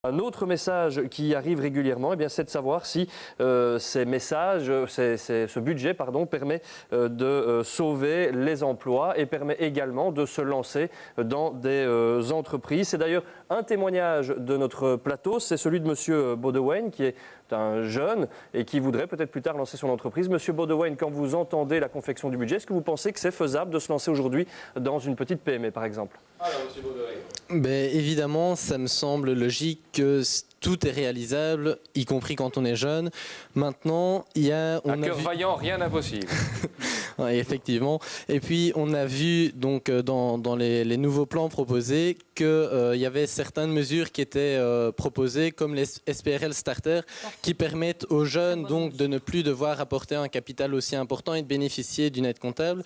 Un autre message qui arrive régulièrement, c'est de savoir si ces messages, ce budget permet de sauver les emplois et permet également de se lancer dans des entreprises. C'est d'ailleurs un témoignage de notre plateau, c'est celui de M. Baudouin, qui est un jeune et qui voudrait peut-être plus tard lancer son entreprise. Monsieur Baudouin, quand vous entendez la confection du budget, est-ce que vous pensez que c'est faisable de se lancer aujourd'hui dans une petite PME, par exemple? Alors, Monsieur Baudouin. Évidemment, ça me semble logique que tout est réalisable, y compris quand on est jeune. Maintenant, Un cœur vaillant, rien d'impossible. Oui, effectivement. Et puis, on a vu donc dans les nouveaux plans proposés qu'il y avait certaines mesures qui étaient proposées, comme les SPRL Starter, qui permettent aux jeunes donc de ne plus devoir apporter un capital aussi important et de bénéficier d'une aide comptable.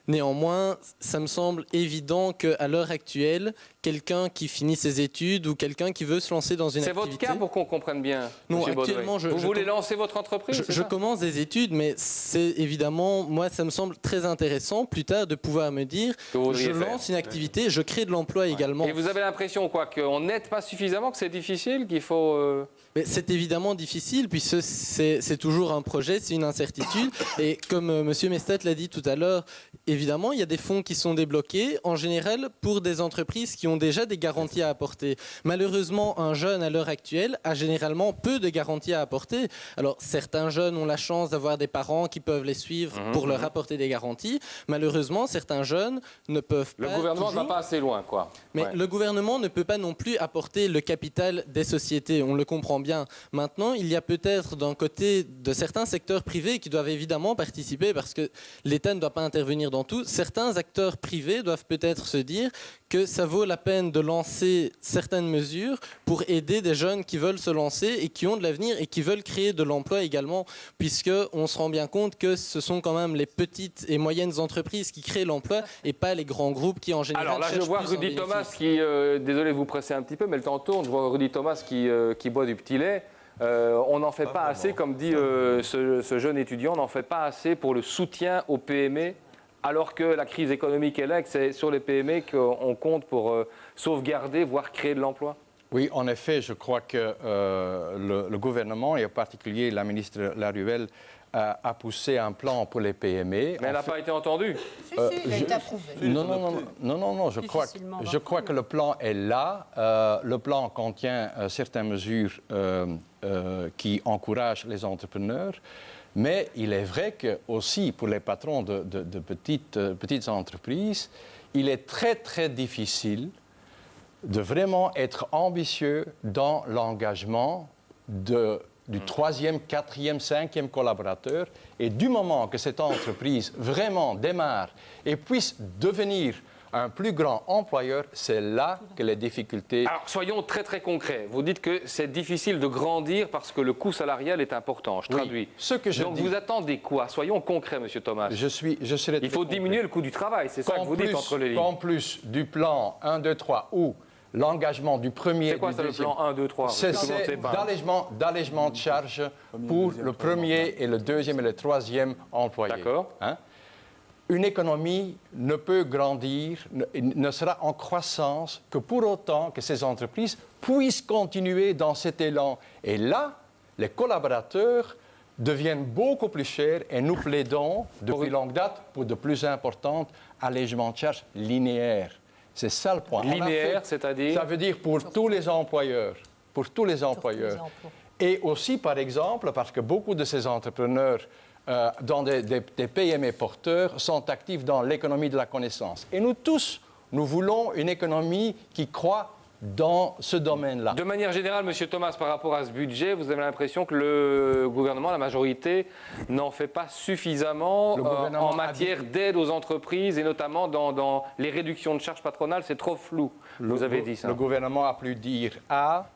Néanmoins, ça me semble évident qu'à l'heure actuelle, quelqu'un qui finit ses études ou quelqu'un qui veut se lancer dans une activité... C'est votre cas pour qu'on comprenne bien, Non, M. actuellement, Baudouin. Vous voulez lancer votre entreprise? Je commence des études, mais c'est évidemment, moi, ça me semble très intéressant plus tard de pouvoir me dire, je lance une activité, je crée de l'emploi également. Et vous avez l'impression quoi, qu'on n'aide pas suffisamment, que c'est difficile, qu'il faut... C'est évidemment difficile, puisque c'est toujours un projet, c'est une incertitude. Et comme M. Mestat l'a dit tout à l'heure, évidemment, il y a des fonds qui sont débloqués, en général, pour des entreprises qui ont déjà des garanties à apporter. Malheureusement, un jeune, à l'heure actuelle, a généralement peu de garanties à apporter. Alors, certains jeunes ont la chance d'avoir des parents qui peuvent les suivre pour leur apporter des garanties. Malheureusement, certains jeunes ne peuvent pas... Le gouvernement ne va pas assez loin, quoi. Mais le gouvernement ne peut pas non plus apporter le capital des sociétés, on le comprend bien. Maintenant, il y a peut-être d'un côté de certains secteurs privés qui doivent évidemment participer parce que l'État ne doit pas intervenir dans tout. Certains acteurs privés doivent peut-être se dire que ça vaut la peine de lancer certaines mesures pour aider des jeunes qui veulent se lancer et qui ont de l'avenir et qui veulent créer de l'emploi également, puisqu'on se rend bien compte que ce sont quand même les petites et moyennes entreprises qui créent l'emploi et pas les grands groupes qui en général... Alors là, je vois Rudy Thomas qui... désolé de vous presser un petit peu, mais le temps tourne. Je vois Rudy Thomas qui boit du petit lait. On n'en fait pas assez, comme dit ce jeune étudiant, on n'en fait pas assez pour le soutien aux PME, alors que la crise économique est là, que c'est sur les PME qu'on compte pour sauvegarder, voire créer de l'emploi. Oui, en effet, je crois que le gouvernement, et en particulier la ministre Laruelle, a poussé un plan pour les PME. Mais elle n'a pas été entendue. Si, il a été approuvé. Non, je crois que le plan est là. Le plan contient certaines mesures qui encouragent les entrepreneurs. Mais il est vrai que aussi pour les patrons de petites entreprises, il est très, très difficile de vraiment être ambitieux dans l'engagement du troisième, quatrième, cinquième collaborateur. Et du moment que cette entreprise vraiment démarre et puisse devenir un plus grand employeur, c'est là que les difficultés... Alors, soyons très très concrets. Vous dites que c'est difficile de grandir parce que le coût salarial est important. Je traduis. Oui, ce que je Donc dis... vous attendez quoi? Soyons concrets, Monsieur Thomas. Il faut diminuer le coût du travail, c'est ça que vous dites entre les lignes. En plus du plan 1, 2, 3, ou l'engagement du premier... C'est quoi ça, le plan 1, 2, 3? C'est d'allègement de charges pour le premier et le deuxième et le troisième employé. D'accord. Une économie ne peut grandir, ne sera en croissance que pour autant que ces entreprises puissent continuer dans cet élan. Et là, les collaborateurs deviennent beaucoup plus chers et nous plaidons depuis longue date pour de plus importants allègements de charges linéaires. C'est ça le point. Linéaire, c'est-à-dire? Ça veut dire pour tous les employeurs. Pour tous les employeurs. Et aussi, par exemple, parce que beaucoup de ces entrepreneurs dans des PME porteurs sont actifs dans l'économie de la connaissance. Et nous tous, nous voulons une économie qui croît dans ce domaine-là. De manière générale, M. Thomas, par rapport à ce budget, vous avez l'impression que le gouvernement, la majorité, n'en fait pas suffisamment en matière d'aide aux entreprises et notamment dans les réductions de charges patronales, c'est trop flou. Vous avez dit ça. Le gouvernement a pu dire A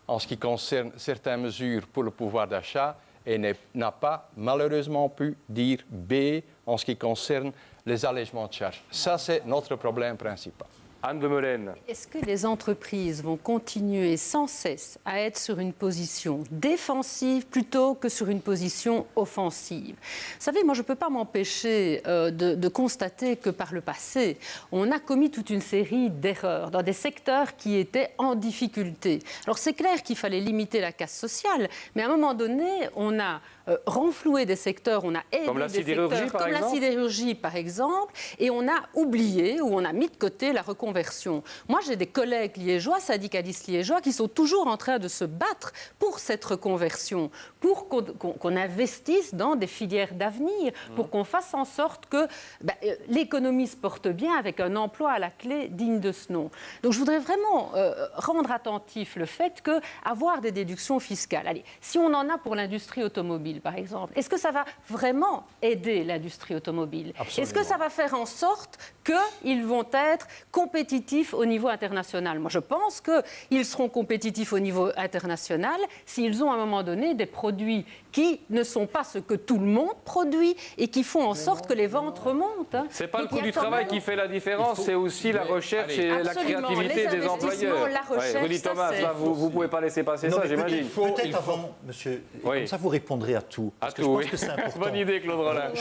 en ce qui concerne certaines mesures pour le pouvoir d'achat et n'a pas malheureusement pu dire B en ce qui concerne les allègements de charges. Ça, c'est notre problème principal. Anne de Meulen. Est-ce que les entreprises vont continuer sans cesse à être sur une position défensive plutôt que sur une position offensive? Vous savez, moi, je ne peux pas m'empêcher de constater que par le passé, on a commis toute une série d'erreurs dans des secteurs qui étaient en difficulté. Alors, c'est clair qu'il fallait limiter la casse sociale, mais à un moment donné, on a renfloué des secteurs, on a aidé comme la sidérurgie, comme la sidérurgie, par exemple, et on a oublié ou on a mis de côté la reconversion. Moi, j'ai des collègues liégeois, syndicalistes liégeois, qui sont toujours en train de se battre pour cette reconversion, pour qu'on investisse dans des filières d'avenir, pour qu'on fasse en sorte que l'économie se porte bien avec un emploi à la clé digne de ce nom. Donc, je voudrais vraiment rendre attentif le fait qu'avoir des déductions fiscales, allez, si on en a pour l'industrie automobile, par exemple, est-ce que ça va vraiment aider l'industrie automobile? Est-ce que ça va faire en sorte qu'ils vont être compétitifs au niveau international? Moi, je pense qu'ils seront compétitifs au niveau international s'ils ont à un moment donné des produits qui ne sont pas ce que tout le monde produit et qui font en sorte que les ventes remontent. Ce n'est pas le coût du travail qui fait la différence, c'est aussi la recherche et la créativité des employeurs. La recherche, Rudy Thomas, là, vous ne pouvez pas laisser passer ça, j'imagine. Peut-être avant, monsieur, comme ça vous répondrez à tout. Parce que je pense que c'est important. Bonne idée, Claude Rollin.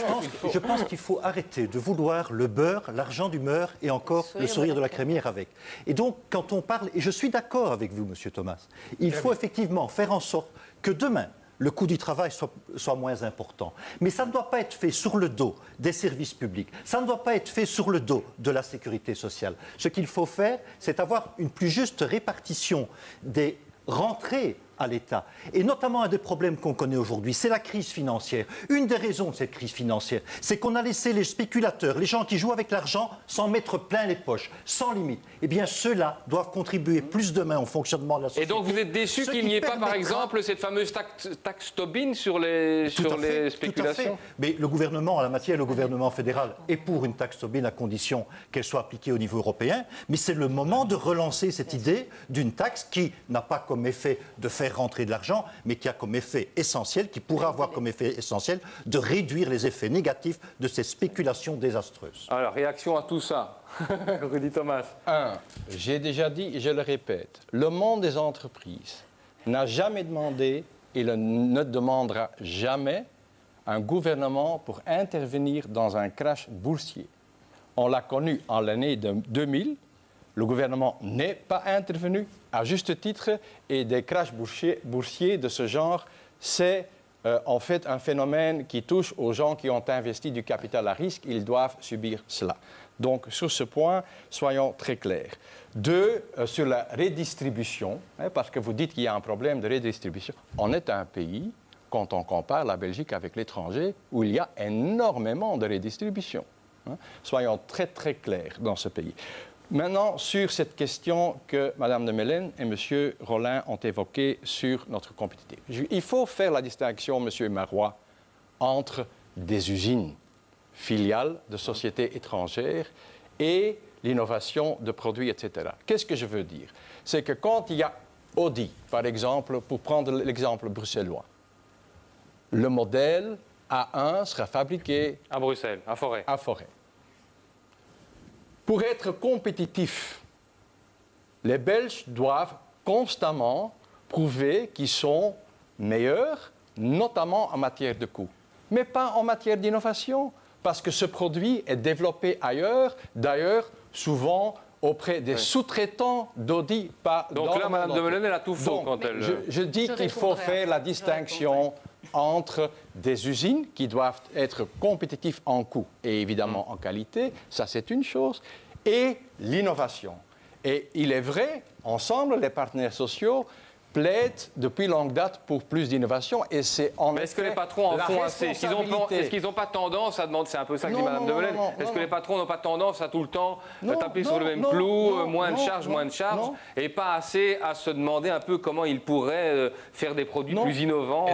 Je pense qu'il faut arrêter de vouloir le beurre, l'argent du beurre et encore le sourire de la crémière avec. Et donc, quand on parle, et je suis d'accord avec vous, monsieur Thomas, il faut effectivement faire en sorte que demain, le coût du travail soit moins important. Mais ça ne doit pas être fait sur le dos des services publics. Ça ne doit pas être fait sur le dos de la sécurité sociale. Ce qu'il faut faire, c'est avoir une plus juste répartition des rentrées à l'État. Et notamment un des problèmes qu'on connaît aujourd'hui, c'est la crise financière. Une des raisons de cette crise financière, c'est qu'on a laissé les spéculateurs, les gens qui jouent avec l'argent, s'en mettre plein les poches, sans limite. Eh bien, ceux-là doivent contribuer plus demain au fonctionnement de la société. Et donc, vous êtes déçu qu'il n'y ait pas, par exemple, cette fameuse taxe Tobin sur les spéculations? Tout à fait. Mais le gouvernement, en la matière, le gouvernement fédéral est pour une taxe Tobin à condition qu'elle soit appliquée au niveau européen. Mais c'est le moment de relancer cette idée d'une taxe qui n'a pas comme effet de faire rentrer de l'argent, mais qui a comme effet essentiel, qui pourra avoir comme effet essentiel de réduire les effets négatifs de ces spéculations désastreuses. Alors, réaction à tout ça, Rudy Thomas. J'ai déjà dit et je le répète, le monde des entreprises n'a jamais demandé et ne demandera jamais un gouvernement pour intervenir dans un crash boursier. On l'a connu en l'année 2000. Le gouvernement n'est pas intervenu, à juste titre, et des crashs boursiers de ce genre, c'est en fait un phénomène qui touche aux gens qui ont investi du capital à risque. Ils doivent subir cela. Donc, sur ce point, soyons très clairs. Sur la redistribution, parce que vous dites qu'il y a un problème de redistribution, on est un pays, quand on compare la Belgique avec l'étranger, où il y a énormément de redistribution. Soyons très, très clairs dans ce pays. Maintenant, sur cette question que Mme de Meulen et M. Rollin ont évoquée sur notre compétitivité. Il faut faire la distinction, M. Marois, entre des usines filiales de sociétés étrangères et l'innovation de produits, etc. Qu'est-ce que je veux dire? C'est que quand il y a Audi, par exemple, pour prendre l'exemple bruxellois, le modèle A1 sera fabriqué à Bruxelles, à Forêt. À Forêt. Pour être compétitifs, les Belges doivent constamment prouver qu'ils sont meilleurs, notamment en matière de coût, mais pas en matière d'innovation, parce que ce produit est développé ailleurs, d'ailleurs, souvent auprès des sous-traitants d'Audi. Donc là, Mme de Meulen, elle a tout faux quand elle... Je dis qu'il faut faire la distinction entre des usines qui doivent être compétitives en coût et évidemment en qualité, ça c'est une chose, et l'innovation. Et il est vrai, ensemble, les partenaires sociaux plaident depuis longue date pour plus d'innovation et c'est en effet... Est-ce que les patrons en font assez? Est-ce qu'ils n'ont pas tendance à demander, c'est un peu ça que dit Mme de Meulen, est-ce que les patrons n'ont pas tendance à tout le temps taper sur le même clou, moins de charges, et pas assez à se demander un peu comment ils pourraient faire des produits plus innovants?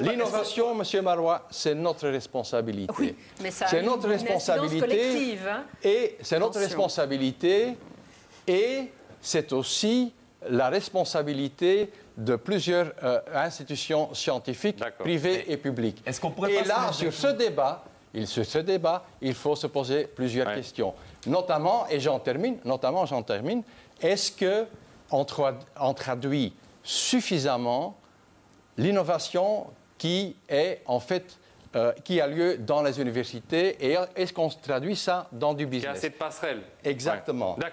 L'innovation, M. Marois, c'est notre responsabilité. Oui, mais ça c'est notre responsabilité. Et c'est notre responsabilité et c'est aussi la responsabilité de plusieurs institutions scientifiques, privées et publiques. Est-ce qu'on pourrait et là, sur ce débat, il faut se poser plusieurs questions. Notamment, et j'en termine, est-ce qu'on traduit suffisamment l'innovation qui est en fait qui a lieu dans les universités et est-ce qu'on traduit ça dans du business? Il y a assez de passerelles. Exactement. Ouais. D'accord.